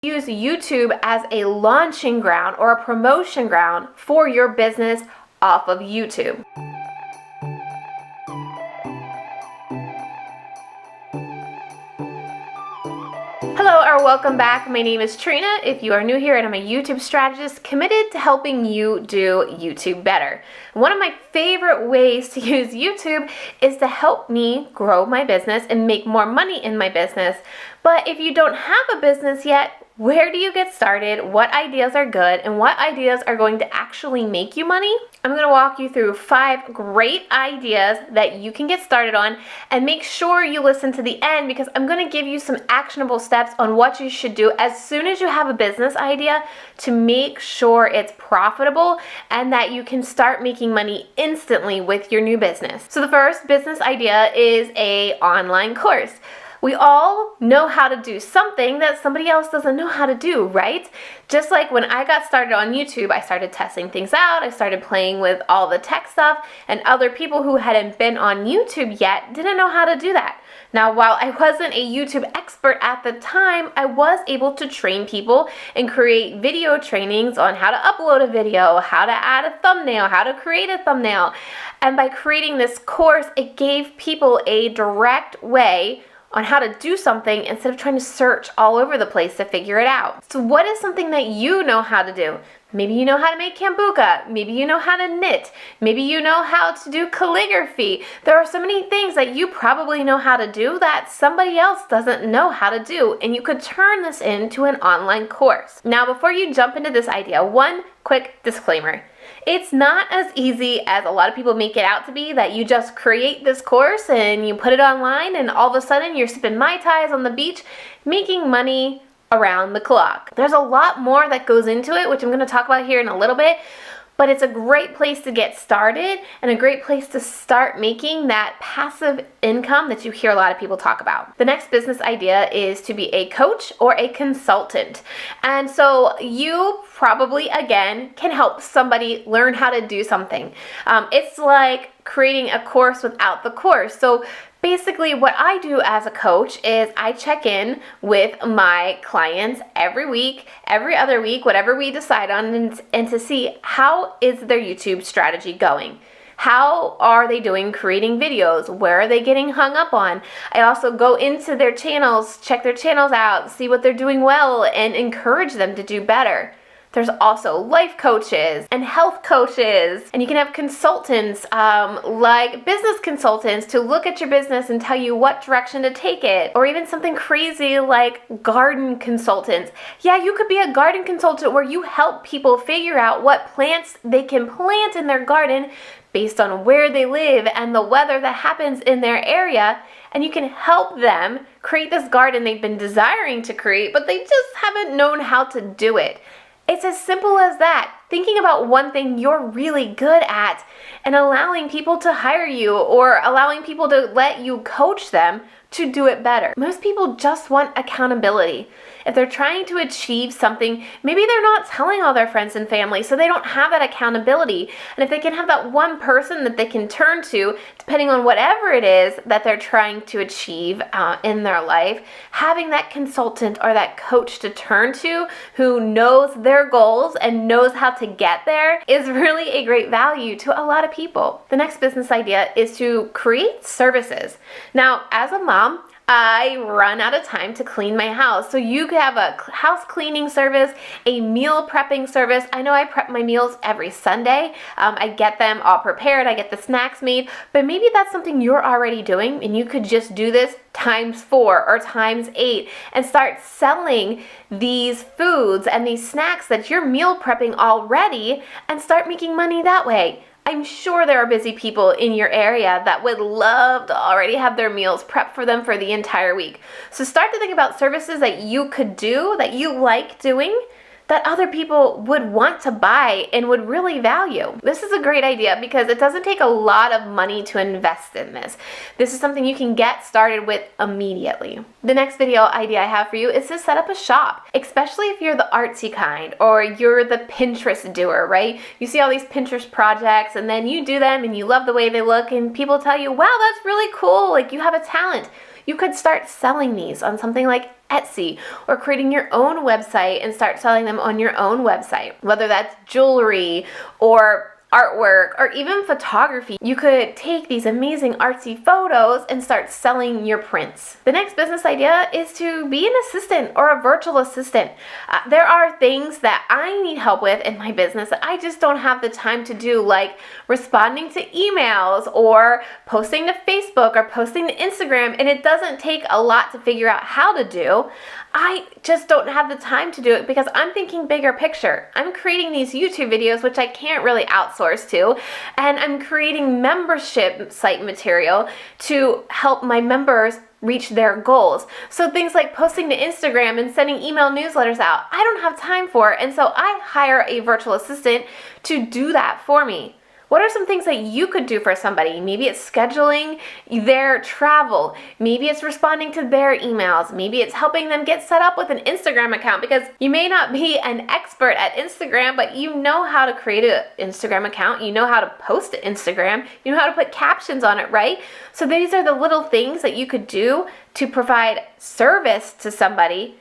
use YouTube as a launching ground or a promotion ground for your business off of YouTube. Hello or welcome back. My name is Trina. If you are new here, and I'm a YouTube strategist committed to helping you do YouTube better. One of my favorite ways to use YouTube is to help me grow my business and make more money in my business. But if you don't have a business yet, where do you get started? What ideas are good and what ideas are going to actually make you money? I'm going to walk you through 5 great ideas that you can get started on, and make sure you listen to the end because I'm going to give you some actionable steps on what you should do as soon as you have a business idea to make sure it's profitable and that you can start making money instantly with your new business. So the first business idea is an online course. We all know how to do something that somebody else doesn't know how to do, right? Just like when I got started on YouTube, I started testing things out, I started playing with all the tech stuff, and other people who hadn't been on YouTube yet didn't know how to do that. Now, while I wasn't a YouTube expert at the time, I was able to train people and create video trainings on how to upload a video, how to add a thumbnail, how to create a thumbnail. And by creating this course, it gave people a direct way on how to do something instead of trying to search all over the place to figure it out. So what is something that you know how to do? Maybe you know how to make kombucha. Maybe you know how to knit. Maybe you know how to do calligraphy. There are so many things that you probably know how to do that somebody else doesn't know how to do, and you could turn this into an online course. Now, before you jump into this idea, one quick disclaimer. It's not as easy as a lot of people make it out to be, that you just create this course and you put it online and all of a sudden you're sipping Mai Tais on the beach making money around the clock. There's a lot more that goes into it, which I'm going to talk about here in a little bit, but it's a great place to get started and a great place to start making that passive income that you hear a lot of people talk about. The next business idea is to be a coach or a consultant. And so you probably, again, can help somebody learn how to do something. It's like creating a course without the course. So basically what I do as a coach is I check in with my clients every week, every other week, whatever we decide on, and to see how is their YouTube strategy going. How are they doing creating videos? Where are they getting hung up on? I also go into their channels, check their channels out, see what they're doing well, and encourage them to do better. There's also life coaches and health coaches, and you can have consultants like business consultants to look at your business and tell you what direction to take it, or even something crazy like garden consultants. Yeah, you could be a garden consultant where you help people figure out what plants they can plant in their garden based on where they live and the weather that happens in their area, and you can help them create this garden they've been desiring to create, but they just haven't known how to do it. It's as simple as that. Thinking about one thing you're really good at and allowing people to hire you or allowing people to let you coach them to do it better. Most people just want accountability. If they're trying to achieve something, maybe they're not telling all their friends and family, so they don't have that accountability. And if they can have that one person that they can turn to, depending on whatever it is that they're trying to achieve in their life, having that consultant or that coach to turn to who knows their goals and knows how to get there is really a great value to a lot of people. The next business idea is to create services. Now, as a mom, I run out of time to clean my house. So you could have a house cleaning service, a meal prepping service. I know I prep my meals every Sunday. I get them all prepared. I get the snacks made. But maybe that's something you're already doing and you could just do this times 4 or times 8 and start selling these foods and these snacks that you're meal prepping already and start making money that way. I'm sure there are busy people in your area that would love to already have their meals prepped for them for the entire week. So start to think about services that you could do, that you like doing, that other people would want to buy and would really value. This is a great idea because it doesn't take a lot of money to invest in this. This is something you can get started with immediately. The next video idea I have for you is to set up a shop, especially if you're the artsy kind or you're the Pinterest doer, right? You see all these Pinterest projects and then you do them and you love the way they look and people tell you, wow, that's really cool, like you have a talent. You could start selling these on something like Etsy, or creating your own website and start selling them on your own website, whether that's jewelry or artwork or even photography. You could take these amazing artsy photos and start selling your prints. The next business idea is to be an assistant or a virtual assistant. There are things that I need help with in my business that I just don't have the time to do, like responding to emails or posting to Facebook or posting to Instagram, and it doesn't take a lot to figure out how to do. I just don't have the time to do it because I'm thinking bigger picture. I'm creating these YouTube videos, which I can't really outsource to, and I'm creating membership site material to help my members reach their goals. So things like posting to Instagram and sending email newsletters out, I don't have time for, and so I hire a virtual assistant to do that for me. What are some things that you could do for somebody? Maybe it's scheduling their travel. Maybe it's responding to their emails. Maybe it's helping them get set up with an Instagram account, because you may not be an expert at Instagram, but you know how to create an Instagram account. You know how to post to Instagram. You know how to put captions on it, right? So these are the little things that you could do to provide service to somebody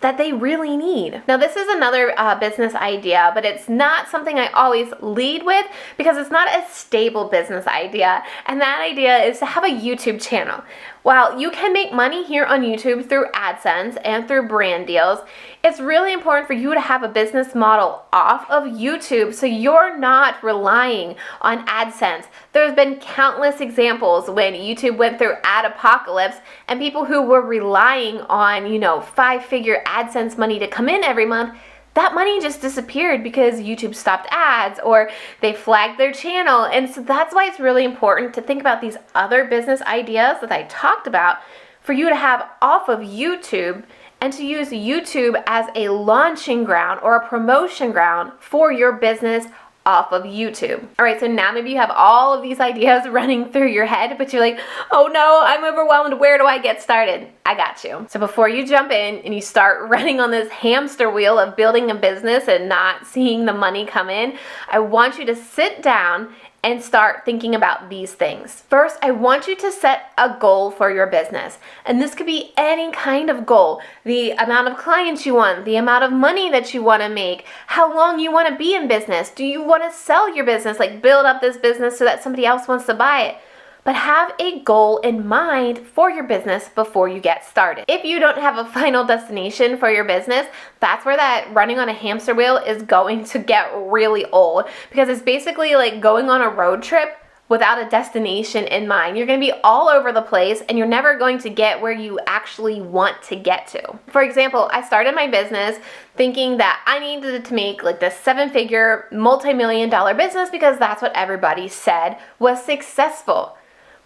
that they really need. Now, this is another business idea, but it's not something I always lead with because it's not a stable business idea. And that idea is to have a YouTube channel. While you can make money here on YouTube through AdSense and through brand deals, it's really important for you to have a business model off of YouTube so you're not relying on AdSense. There's been countless examples when YouTube went through ad apocalypse and people who were relying on, 5-figure AdSense money to come in every month, that money just disappeared because YouTube stopped ads or they flagged their channel. And so that's why it's really important to think about these other business ideas that I talked about for you to have off of YouTube, and to use YouTube as a launching ground or a promotion ground for your business off of YouTube. All right, so now maybe you have all of these ideas running through your head, but you're like, oh no, I'm overwhelmed. Where do I get started? I got you. So before you jump in and you start running on this hamster wheel of building a business and not seeing the money come in, I want you to sit down and start thinking about these things. First, I want you to set a goal for your business. And this could be any kind of goal. The amount of clients you want, the amount of money that you want to make, how long you want to be in business. Do you want to sell your business, like build up this business so that somebody else wants to buy it? But have a goal in mind for your business before you get started. If you don't have a final destination for your business, that's where that running on a hamster wheel is going to get really old, because it's basically like going on a road trip without a destination in mind. You're going to be all over the place and you're never going to get where you actually want to get to. For example, I started my business thinking that I needed to make like this 7-figure, multi-million-dollar business because that's what everybody said was successful.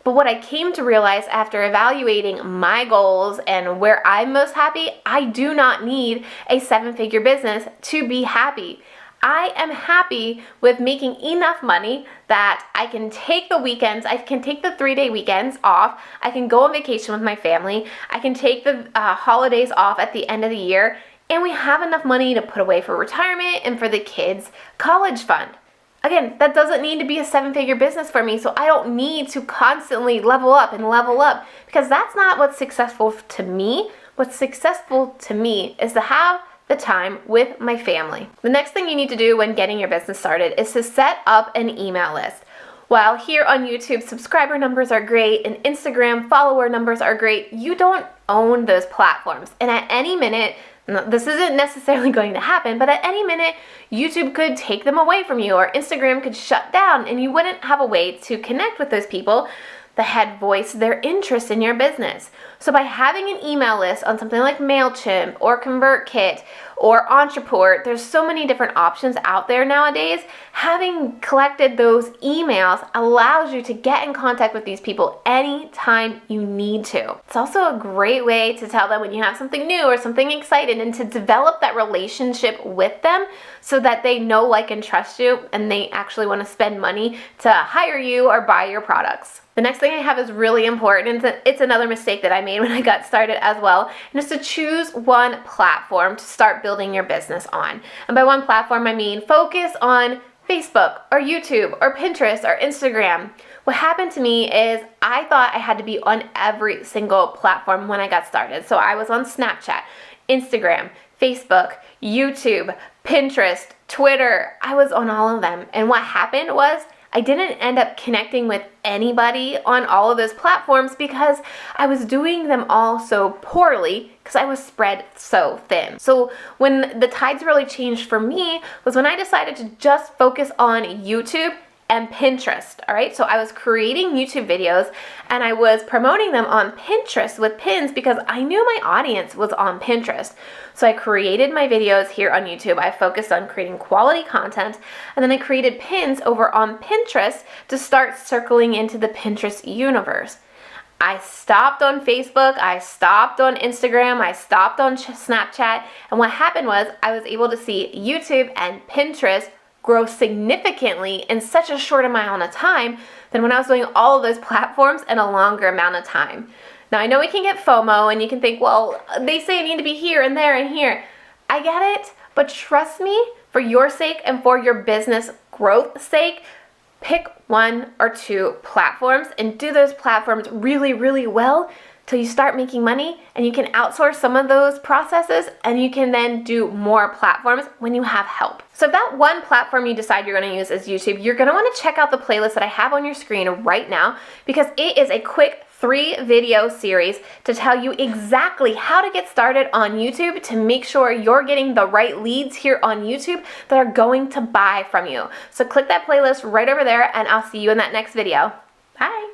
But what I came to realize after evaluating my goals and where I'm most happy, I do not need a 7-figure business to be happy. I am happy with making enough money that I can take the weekends, I can take the 3-day weekends off, I can go on vacation with my family, I can take the holidays off at the end of the year, and we have enough money to put away for retirement and for the kids' college fund. Again, that doesn't need to be a 7-figure business for me, so I don't need to constantly level up because that's not what's successful to me. What's successful to me is to have the time with my family. The next thing you need to do when getting your business started is to set up an email list. While here on YouTube, subscriber numbers are great and Instagram follower numbers are great, you don't own those platforms. And at any minute, this isn't necessarily going to happen, but at any minute, YouTube could take them away from you or Instagram could shut down and you wouldn't have a way to connect with those people that had voiced their interest in your business. So by having an email list on something like MailChimp or ConvertKit or Entreport, there's so many different options out there nowadays. Having collected those emails allows you to get in contact with these people anytime you need to. It's also a great way to tell them when you have something new or something exciting and to develop that relationship with them so that they know, like, and trust you and they actually want to spend money to hire you or buy your products. The next thing I have is really important, and it's another mistake that I made when I got started as well, and it's to choose one platform to start building your business on. And by one platform, I mean focus on Facebook or YouTube or Pinterest or Instagram. What happened to me is I thought I had to be on every single platform when I got started. So I was on Snapchat, Instagram, Facebook, YouTube, Pinterest, Twitter. I was on all of them. And what happened was I didn't end up connecting with anybody on all of those platforms because I was doing them all so poorly because I was spread so thin. So when the tides really changed for me was when I decided to just focus on YouTube and Pinterest, all right? So I was creating YouTube videos and I was promoting them on Pinterest with pins because I knew my audience was on Pinterest. So I created my videos here on YouTube. I focused on creating quality content, and then I created pins over on Pinterest to start circling into the Pinterest universe. I stopped on Facebook, I stopped on Instagram, I stopped on Snapchat, and what happened was I was able to see YouTube and Pinterest grow significantly in such a short amount of time than when I was doing all of those platforms in a longer amount of time. Now I know we can get FOMO and you can think, well, they say I need to be here and there and here. I get it, but trust me, for your sake and for your business growth sake, pick 1 or 2 platforms and do those platforms really, really well till you start making money, and you can outsource some of those processes and you can then do more platforms when you have help. So if that one platform you decide you're gonna use is YouTube, you're gonna wanna check out the playlist that I have on your screen right now because it is a quick 3-video series to tell you exactly how to get started on YouTube to make sure you're getting the right leads here on YouTube that are going to buy from you. So click that playlist right over there and I'll see you in that next video. Bye.